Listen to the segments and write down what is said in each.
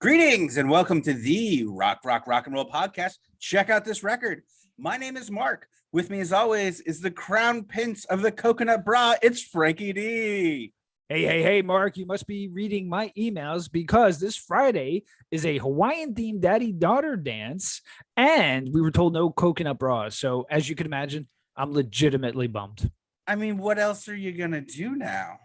Greetings and welcome to the Rock and Roll podcast. Check out this record. My name is Mark. With me, as always, is the crown prince of the coconut bra. It's Frankie D. Hey, Mark, you must be reading my emails because this Friday is a Hawaiian-themed daddy-daughter dance, and we were told no coconut bras. So, as you can imagine, I'm legitimately bummed. I mean, what else are you going to do now?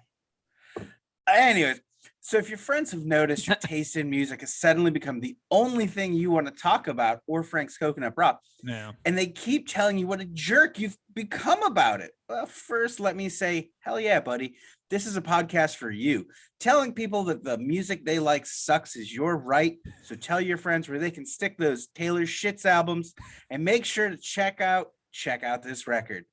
Anyways, so if your friends have noticed your taste in music has suddenly become the only thing you want to talk about or Frank's coconut bra, and they keep telling you what a jerk you've become about it. Well, first, let me say, hell yeah, buddy. This is a podcast for you. Telling people that the music they like sucks is your right. So tell your friends where they can stick those Taylor Shits albums and make sure to check out this record.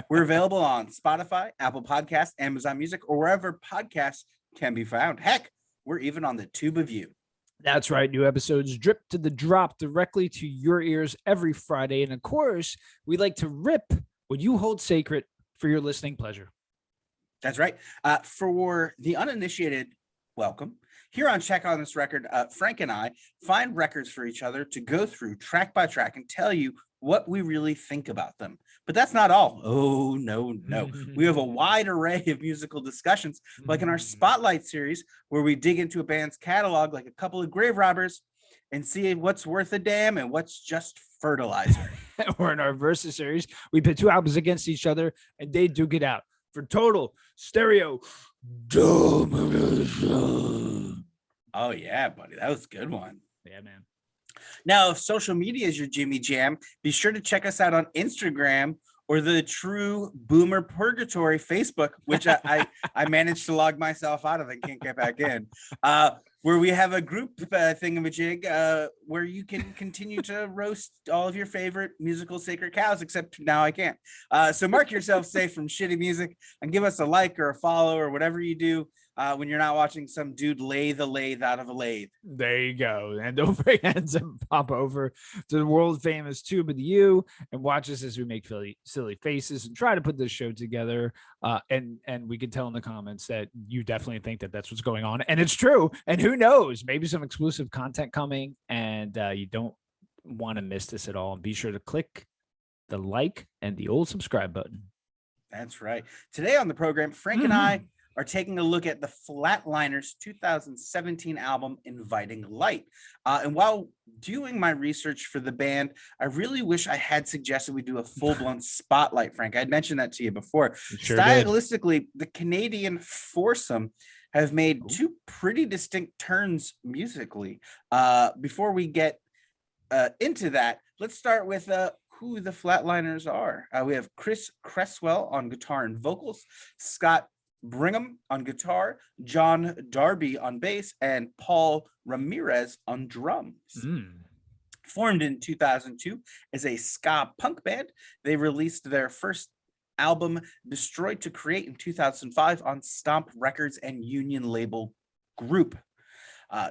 We're available on Spotify, Apple Podcasts, Amazon Music, or wherever podcasts can be found. Heck, we're even on the Tube of You. That's right. New episodes drip to the drop directly to your ears every Friday. And of course, we like to rip what you hold sacred for your listening pleasure. That's right. For the uninitiated, welcome. Here on Check on This Record, Frank and I find records for each other to go through track by track and tell you what we really think about them. But that's not all. Oh, no. We have a wide array of musical discussions, like in our Spotlight series, where we dig into a band's catalog like a couple of grave robbers and see what's worth a damn and what's just fertilizer. Or in our Versus series, we pit two albums against each other and they duke it out for total stereo domination. Oh, yeah, buddy. That was a good one. Yeah, man. Now, if social media is your Jimmy Jam, be sure to check us out on Instagram or the True Boomer Purgatory Facebook, which I managed to log myself out of and can't get back in, where we have a group thingamajig where you can continue to roast all of your favorite musical sacred cows, except now I can't. So mark yourself safe from shitty music and give us a like or a follow or whatever you do when you're not watching some dude lay the lathe out of a lathe. There you go. And don't forget to pop over to the world famous Tube of You and watch us as we make silly faces and try to put this show together. And we can tell in the comments that you definitely think that that's what's going on. And it's true. And who knows, maybe some exclusive content coming and you don't want to miss this at all. And be sure to click the like and the old subscribe button. That's right. Today on the program, Frank and I are taking a look at the Flatliners 2017 album, Inviting Light. And while doing my research for the band, I really wish I had suggested we do a full-blown spotlight, Frank. I'd mentioned that to you before. Sure Stylistically, did. The Canadian foursome have made two pretty distinct turns musically. Before we get into that, let's start with who the Flatliners are. We have Chris Cresswell on guitar and vocals, Scott Brigham on guitar, John Darby on bass, and Paul Ramirez on drums. Formed in 2002 as a ska punk band, they released their first album, Destroyed to Create, in 2005 on Stomp Records and Union label Group.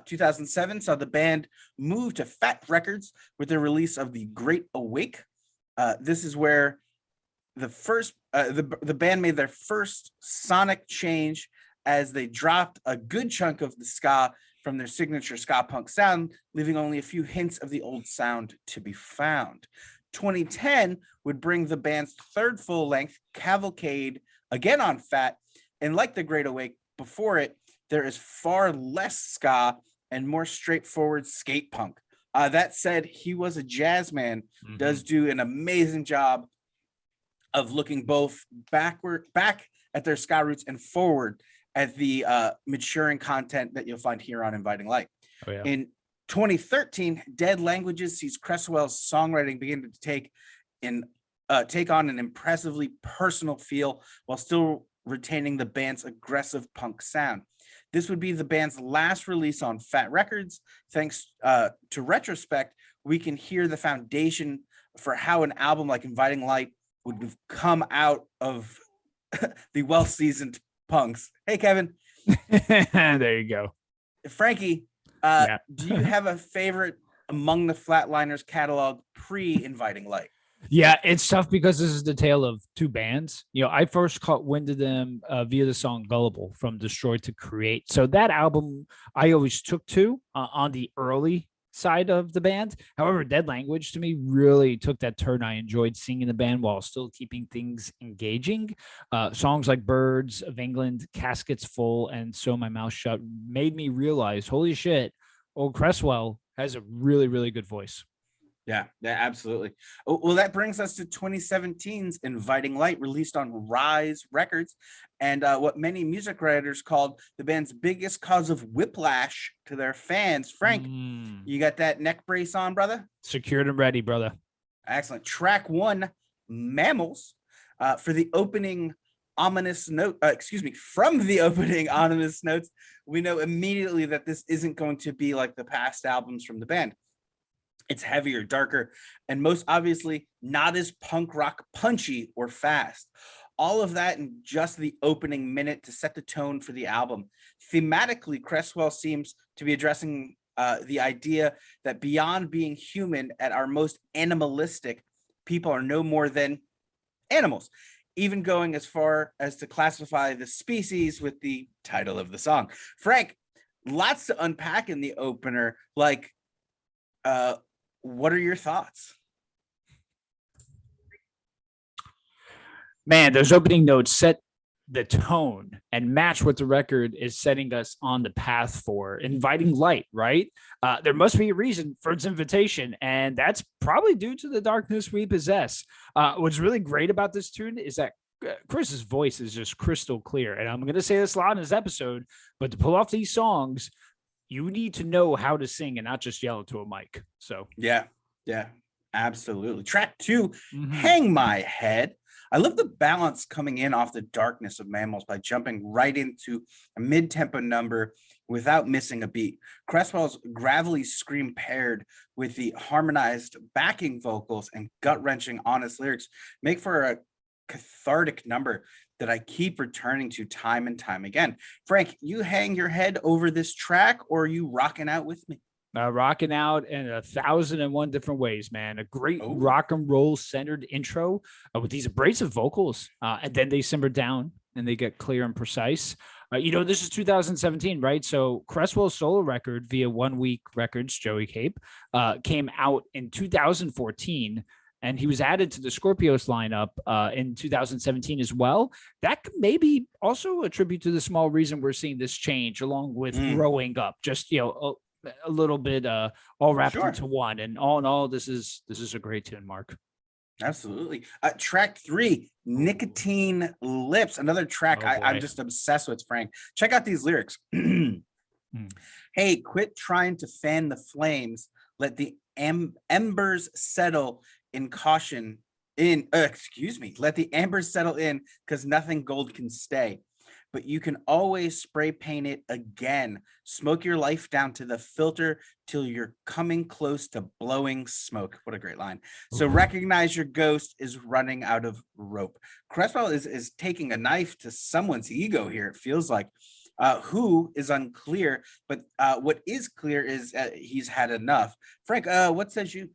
2007 saw the band move to Fat Records with the release of The Great Awake. This is where the band made their first sonic change as they dropped a good chunk of the ska from their signature ska punk sound, leaving only a few hints of the old sound to be found. 2010 would bring the band's third full-length, Cavalcade, again on Fat, and like The Great Awake before it, there is far less ska and more straightforward skate punk. That said, he was a jazz man, does do an amazing job of looking both back at their ska roots and forward at the maturing content that you'll find here on Inviting Light. Oh, yeah. In 2013, Dead Languages sees Cresswell's songwriting begin to take on an impressively personal feel while still retaining the band's aggressive punk sound. This would be the band's last release on Fat Records. Thanks to retrospect, we can hear the foundation for how an album like Inviting Light would have come out of the well-seasoned punks. Hey, Kevin. There you go. Frankie, do you have a favorite among the Flatliners catalog pre-Inviting Light? Yeah, it's tough because this is the tale of two bands. I first caught wind of them via the song Gullible from Destroy to Create. So that album I always took to on the early side of the band. However, Dead Language to me really took that turn. I enjoyed singing the band while still keeping things engaging. Songs like Birds of England, Caskets Full, and So My Mouth Shut made me realize, holy shit, old Cresswell has a really, really good voice. Yeah, yeah, absolutely. Oh, well, that brings us to 2017's Inviting Light, released on Rise Records, and what many music writers called the band's biggest cause of whiplash to their fans. Frank, you got that neck brace on, brother? Secured and ready, brother. Excellent. Track one, Mammals, for the opening ominous note, from the opening ominous notes, we know immediately that this isn't going to be like the past albums from the band. It's heavier, darker, and most obviously not as punk rock punchy or fast. All of that in just the opening minute to set the tone for the album. Thematically, Cresswell seems to be addressing the idea that beyond being human at our most animalistic, people are no more than animals, even going as far as to classify the species with the title of the song. Frank, lots to unpack in the opener. Like, what are your thoughts? Man, those opening notes set the tone and match what the record is setting us on the path for. Inviting light, right? There must be a reason for its invitation, and that's probably due to the darkness we possess. What's really great about this tune is that Chris's voice is just crystal clear. And I'm going to say this a lot in this episode, but to pull off these songs, you need to know how to sing and not just yell into a mic. So yeah, absolutely. Track two, Hang My Head. I love the balance coming in off the darkness of Mammals by jumping right into a mid-tempo number without missing a beat. Cresswell's gravelly scream paired with the harmonized backing vocals and gut-wrenching honest lyrics make for a cathartic number that I keep returning to time and time again. Frank, you hang your head over this track, or are you rocking out with me? Rocking out in 1,001 different ways, man. A great rock and roll centered intro with these abrasive vocals, and then they simmer down and they get clear and precise. This is 2017, right? So Cresswell's solo record via One Week Records, Joey Cape, came out in 2014. And he was added to the Scorpios lineup in 2017 as well. That could maybe also attribute to the small reason we're seeing this change, along with growing up. Just a little bit all wrapped into one. And all in all, this is a great tune, Mark. Absolutely. Track three, Nicotine Lips, another track I'm just obsessed with, Frank. Check out these lyrics. Hey, quit trying to fan the flames. Let the embers settle in caution. Let the embers settle in, because nothing gold can stay. But you can always spray paint it again. Smoke your life down to the filter till you're coming close to blowing smoke. What a great line. So recognize your ghost is running out of rope. Cresswell is taking a knife to someone's ego here, it feels like. Who is unclear, but what is clear is he's had enough. Frank, what says you?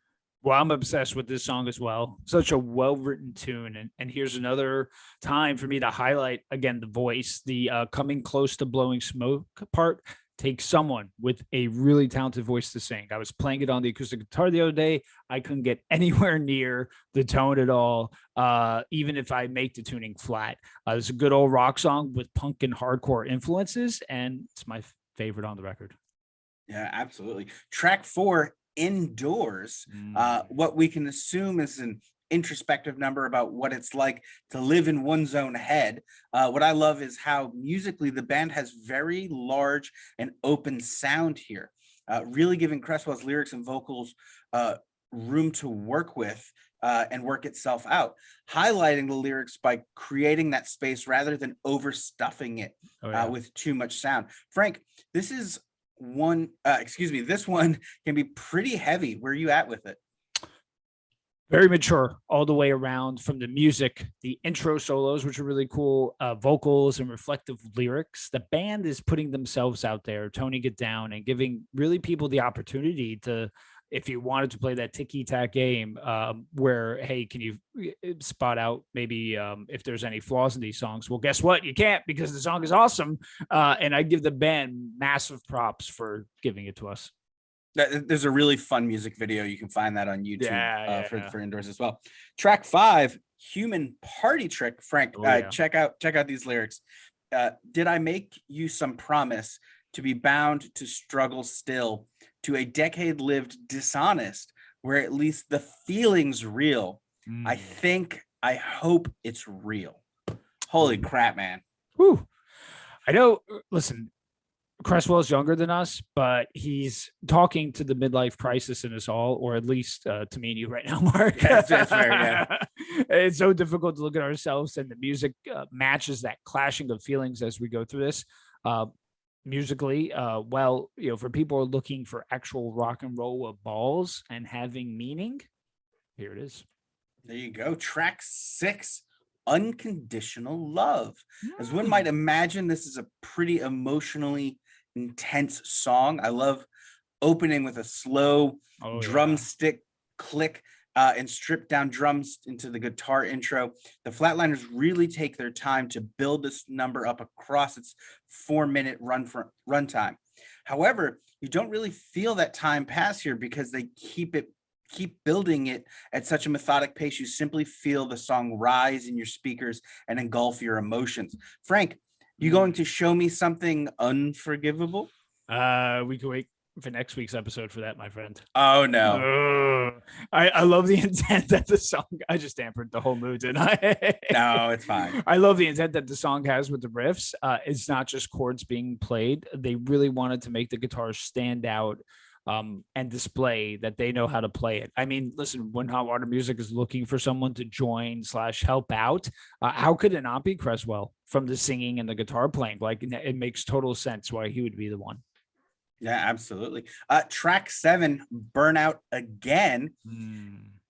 Well, I'm obsessed with this song as well. Such a well-written tune. And here's another time for me to highlight, again, the voice. The coming close to blowing smoke part takes someone with a really talented voice to sing. I was playing it on the acoustic guitar the other day. I couldn't get anywhere near the tone at all, even if I make the tuning flat. It's a good old rock song with punk and hardcore influences, and it's my favorite on the record. Yeah, absolutely. Track four, Indoors, what we can assume is an introspective number about what it's like to live in one's own head. What I love is how musically the band has very large and open sound here, really giving Cresswell's lyrics and vocals room to work with and work itself out, highlighting the lyrics by creating that space rather than overstuffing it with too much sound. Frank, this one can be pretty heavy. Where are you at with it? Very mature all the way around, from the music, the intro solos, which are really cool, vocals and reflective lyrics. The band is putting themselves out there, toning it down, and giving really people the opportunity to if you wanted to play that ticky-tack game, where, hey, can you spot out maybe if there's any flaws in these songs? Well, guess what? You can't, because the song is awesome. And I give the band massive props for giving it to us. There's a really fun music video. You can find that on YouTube for Indoors as well. Track 5, Human Party Trick. Frank, check out these lyrics. Did I make you some promise to be bound to struggle still, to a decade lived dishonest, where at least the feeling's real? I hope it's real. Holy crap, man. Whew. I know, listen, Cresswell's younger than us, but he's talking to the midlife crisis in us all, or at least to me and you right now, Mark. That's fair, yeah. It's so difficult to look at ourselves, and the music matches that clashing of feelings as we go through this. Musically, well, for people who are looking for actual rock and roll with balls and having meaning, here it is. There you go. Track 6, Unconditional Love. As one might imagine, this is a pretty emotionally intense song. I love opening with a slow drumstick click and stripped down drums into the guitar intro. The Flatliners really take their time to build this number up across its 4-minute runtime. However, you don't really feel that time pass here because they keep building it at such a methodic pace. You simply feel the song rise in your speakers and engulf your emotions. Frank, you going to show me something unforgivable? We can wait for next week's episode for that, my friend. Oh no. I love the intent that the song, I just dampened the whole mood, didn't I? No, it's fine. I love the intent that the song has with the riffs. It's not just chords being played. They really wanted to make the guitars stand out and display that they know how to play it. I mean, listen, when Hot Water Music is looking for someone to join / help out, how could it not be Cresswell from the singing and the guitar playing? Like, it makes total sense why he would be the one. Yeah, absolutely. Track 7, Burnout Again.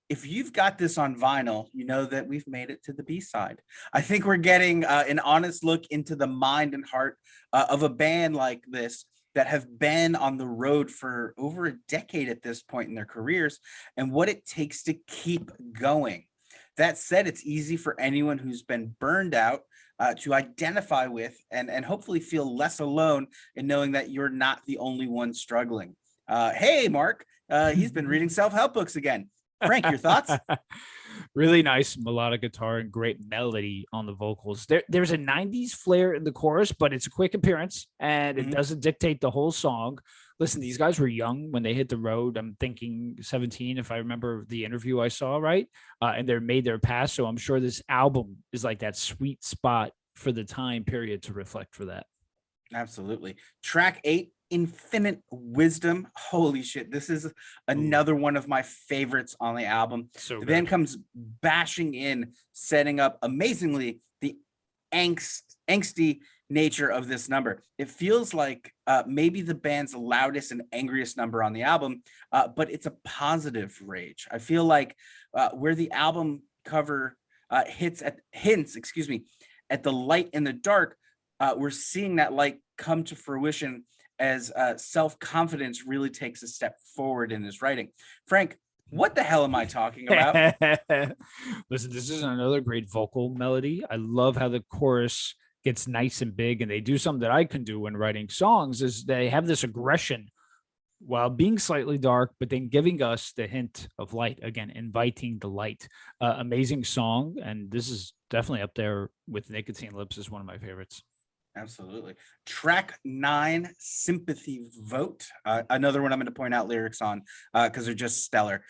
If you've got this on vinyl, you know that we've made it to the B-side. I think we're getting an honest look into the mind and heart of a band like this that have been on the road for over a decade at this point in their careers, and what it takes to keep going. That said, it's easy for anyone who's been burned out to identify with and hopefully feel less alone in knowing that you're not the only one struggling. Hey, Mark, he's been reading self-help books again. Frank, your thoughts? Really nice melodic guitar and great melody on the vocals. There's a 90s flair in the chorus, but it's a quick appearance and it doesn't dictate the whole song. Listen, these guys were young when they hit the road. I'm thinking 17, if I remember the interview I saw, right? And they made their pass. So I'm sure this album is like that sweet spot for the time period to reflect for that. Absolutely. Track 8, Infinite Wisdom. Holy shit. This is another one of my favorites on the album. So the band comes bashing in, setting up amazingly the angsty nature of this number. It feels like maybe the band's loudest and angriest number on the album, but it's a positive rage. I feel like where the album cover hints at the light in the dark, we're seeing that light come to fruition as self-confidence really takes a step forward in his writing. Frank, what the hell am I talking about? Listen, this is another great vocal melody. I love how the chorus gets nice and big, and they do something that I can do when writing songs is they have this aggression while being slightly dark, but then giving us the hint of light, again, inviting the light. Amazing song, and this is definitely up there with Nicotine Lips as one of my favorites. Absolutely. Track 9, Sympathy Vote. Another one I'm going to point out lyrics on because they're just stellar.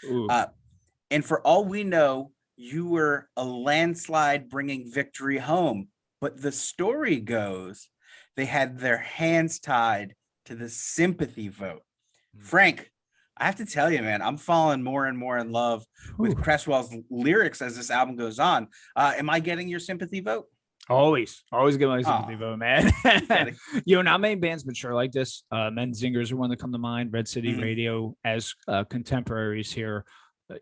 And for all we know, you were a landslide bringing victory home. But the story goes, they had their hands tied to the sympathy vote. Frank, I have to tell you, man, I'm falling more and more in love with Cresswell's lyrics as this album goes on. Am I getting your sympathy vote? Always get my sympathy vote, man. Not many bands mature like this. Menzingers are one that come to mind. Red City Radio as contemporaries here.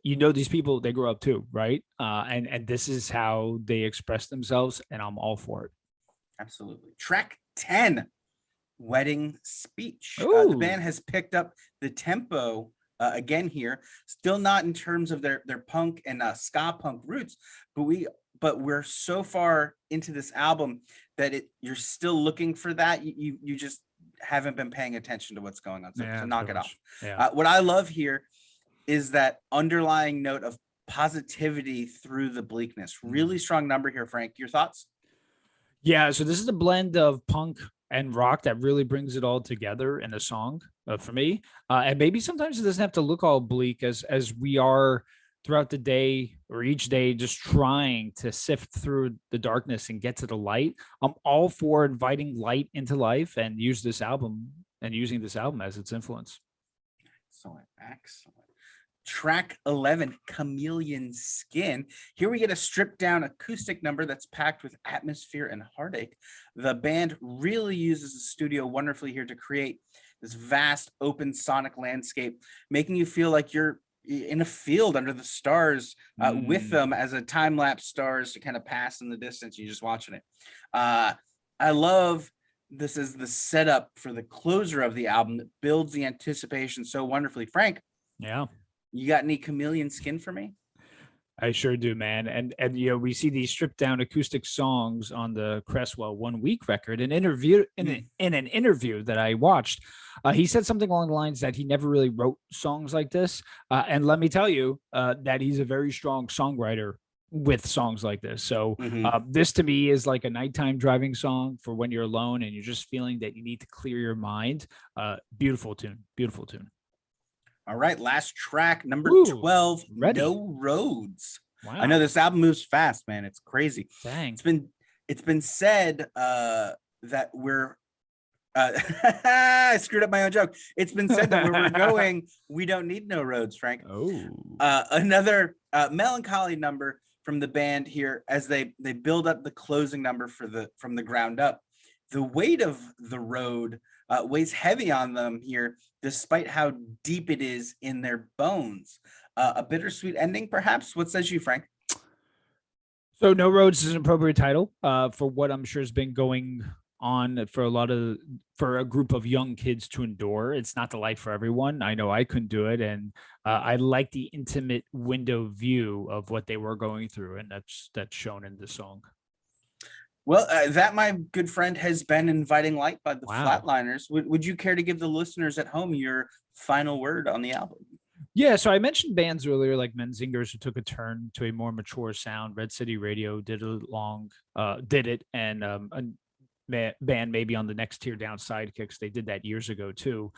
These people, they grew up too, right? And this is how they express themselves, and I'm all for it. Absolutely. Track 10, Wedding Speech. The band has picked up the tempo again here, still not in terms of their punk and ska punk roots, but we're so far into this album that you're still looking for that. You just haven't been paying attention to what's going on. So, Yeah, knock pretty it off. much. Yeah. What I love here is that underlying note of positivity through the bleakness. Really strong number here, Frank. Your thoughts? Yeah, so this is a blend of punk and rock that really brings it all together in a song for me. And maybe sometimes it doesn't have to look all bleak as we are throughout the day or each day, just trying to sift through the darkness and get to the light. I'm all for inviting light into life and using this album as its influence. Excellent. Track 11, Chameleon Skin. Here we get a stripped down acoustic number that's packed with atmosphere and heartache. The band really uses the studio wonderfully here to create this vast open sonic landscape, making you feel like you're in a field under the stars with them as a time-lapse stars to kind of pass in the distance. You're just watching it. I love this is the setup for the closer of the album that builds the anticipation so wonderfully. Frank, Yeah. you got any Chameleon Skin for me? I sure do, man. And we see these stripped down acoustic songs on the Cresswell 1 Week record. In an interview that I watched, he said something along the lines that he never really wrote songs like this. And let me tell you that he's a very strong songwriter with songs like this. So this to me is like a nighttime driving song for when you're alone and you're just feeling that you need to clear your mind. Beautiful tune. Beautiful tune. All right, last track, number 12, ready. No Rhodes. Wow. I know this album moves fast, man. It's crazy. Dang. It's been said that we're I screwed up my own joke. It's been said that where we're going, we don't need no roads, Frank. Another melancholy number from the band here as they build up the closing number from the ground up. The weight of the road weighs heavy on them here, despite how deep it is in their bones. A bittersweet ending, perhaps. What says you, Frank? So, No Roads is an appropriate title for what I'm sure has been going on for a group of young kids to endure. It's not the life for everyone. I know I couldn't do it, and I like the intimate window view of what they were going through, and that's shown in the song. Well, that, my good friend, has been Inviting Light by the Flatliners. Would you care to give the listeners at home your final word on the album? Yeah, so I mentioned bands earlier like Menzingers, who took a turn to a more mature sound. Red City Radio did it, and a band maybe on the next tier down, Sidekicks, they did that years ago too.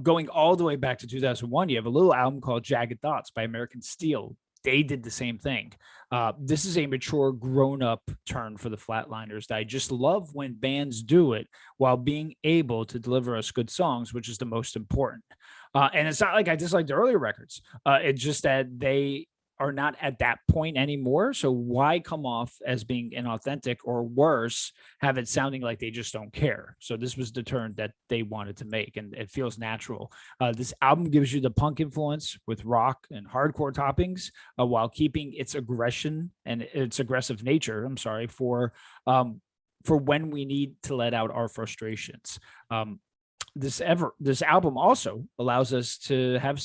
Going all the way back to 2001, you have a little album called Jagged Thoughts by American Steel. They did the same thing. This is a mature, grown-up turn for the Flatliners that I just love when bands do it while being able to deliver us good songs, which is the most important. And it's not like I dislike the earlier records. It's just that they are not at that point anymore. So why come off as being inauthentic, or worse, have it sounding like they just don't care? So this was the turn that they wanted to make, and it feels natural. This album gives you the punk influence with rock and hardcore toppings, while keeping its aggression and its aggressive nature. I'm sorry, for when we need to let out our frustrations. This album also allows us to have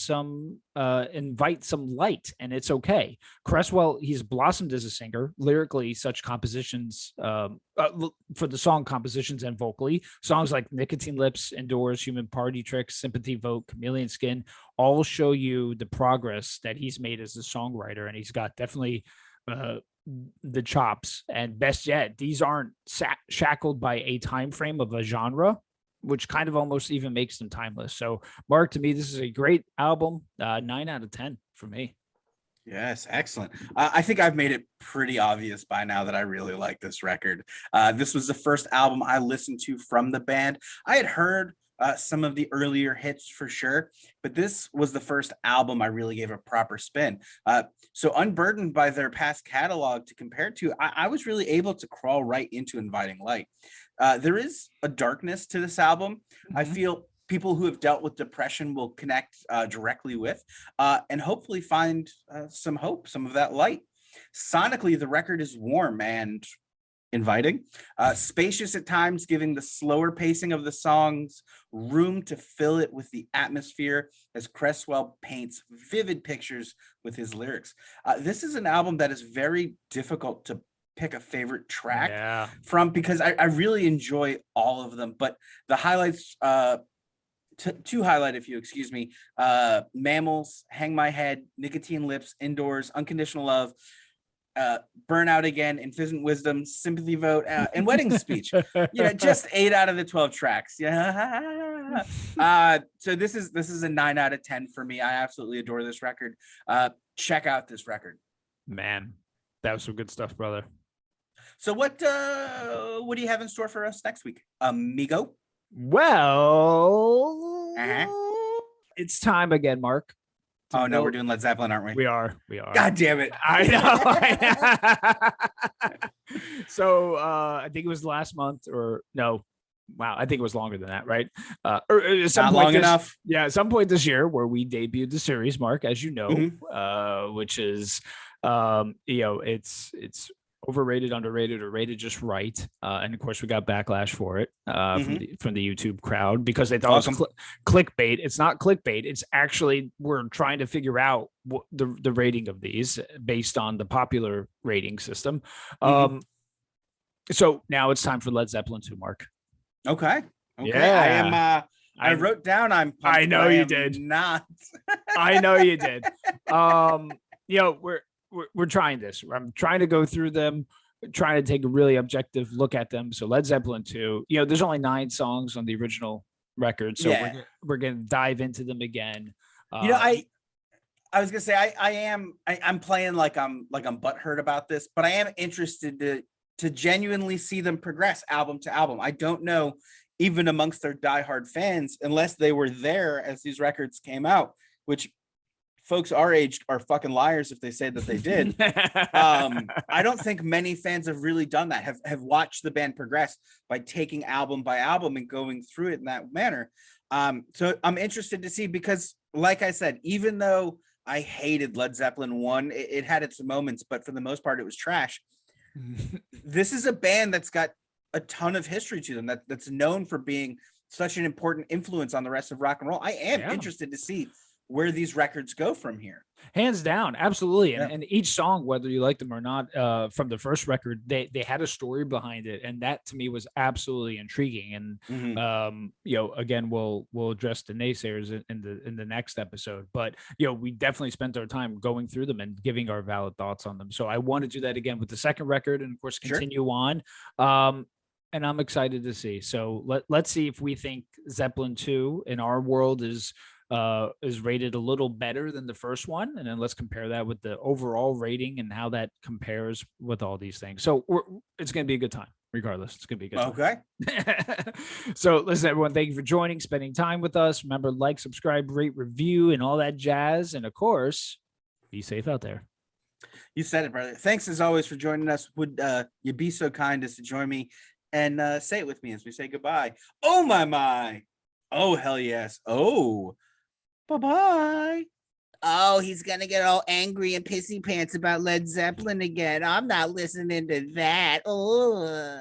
invite some light, and it's okay. Cresswell, he's blossomed as a singer, lyrically, such compositions for the song compositions and vocally. Songs like Nicotine Lips, Indoors, Human Party Tricks, Sympathy Vote, Chameleon Skin all show you the progress that he's made as a songwriter, and he's got definitely the chops. And best yet, these aren't shackled by a time frame of a genre, which kind of almost even makes them timeless. So, Mark, to me, this is a great album. 9 out of 10 for me. Yes, excellent. I think I've made it pretty obvious by now that I really like this record. This was the first album I listened to from the band. I had heard some of the earlier hits for sure, but this was the first album I really gave a proper spin. So unburdened by their past catalog to compare to, I was really able to crawl right into Inviting Light. There is a darkness to this album. I feel people who have dealt with depression will connect directly with, and hopefully find some hope, some of that light. Sonically, the record is warm and inviting, spacious at times, giving the slower pacing of the songs room to fill it with the atmosphere as Cresswell paints vivid pictures with his lyrics. This is an album that is very difficult to pick a favorite track from, because I really enjoy all of them, but the highlights, to highlight a few, excuse me, Mammals, Hang My Head, Nicotine Lips, Indoors, Unconditional Love, Burnout Again, Infinite Wisdom, Sympathy Vote, and Wedding Speech. Just 8 out of the 12 tracks. Yeah. So this is a 9 out of 10 for me. I absolutely adore this record. Check out this record. Man, that was some good stuff, brother. So what do you have in store for us next week, amigo? Well, it's time again, Mark. Oh no, we're doing Led Zeppelin, aren't we? We are. God damn it. I know. So I think it was last month, or no. Wow, I think it was longer than that, right? Or some Not point long enough. Yeah, at some point this year where we debuted the series, Mark, as you know, which is it's overrated, underrated, or rated just right. And of course, we got backlash for it from the YouTube crowd because they thought it was clickbait. It's not clickbait. It's actually, we're trying to figure out what the rating of these based on the popular rating system. So now it's time for Led Zeppelin 2, Mark. Okay. Yeah. I wrote down I'm pumped, I know you did. Not. I know you did. We're trying this. I'm trying to go through them, trying to take a really objective look at them. So Led Zeppelin 2, there's only 9 songs on the original record. So we're going to dive into them again. I was gonna say I'm playing like I'm butthurt about this, but I am interested to genuinely see them progress album to album. I don't know, even amongst their diehard fans, unless they were there as these records came out, which folks our age are fucking liars if they say that they did. I don't think many fans have really done that, have watched the band progress by taking album by album and going through it in that manner. So I'm interested to see, because like I said, even though I hated Led Zeppelin 1, it had its moments, but for the most part, it was trash. This is a band that's got a ton of history to them, that's known for being such an important influence on the rest of rock and roll. I am interested to see where these records go from here. Hands down, absolutely. And each song, whether you like them or not, from the first record, they had a story behind it, and that to me was absolutely intriguing. And again, we'll address the naysayers in the next episode, but we definitely spent our time going through them and giving our valid thoughts on them. So I want to do that again with the second record, and of course continue on. And I'm excited to see. So let's see if we think Zeppelin 2 in our world is rated a little better than the first one, and then let's compare that with the overall rating and how that compares with all these things. So it's going to be a good time regardless. It's going to be a good time. Okay. So listen, everyone, thank you for joining, spending time with us. Remember, like, subscribe, rate, review, and all that jazz, and of course, be safe out there. You said it, brother. Thanks as always for joining us. Would you be so kind as to join me and say it with me as we say goodbye? Oh my. Oh hell yes. Oh, bye-bye. Oh, he's gonna get all angry and pissy pants about Led Zeppelin again. I'm not listening to that. Oh.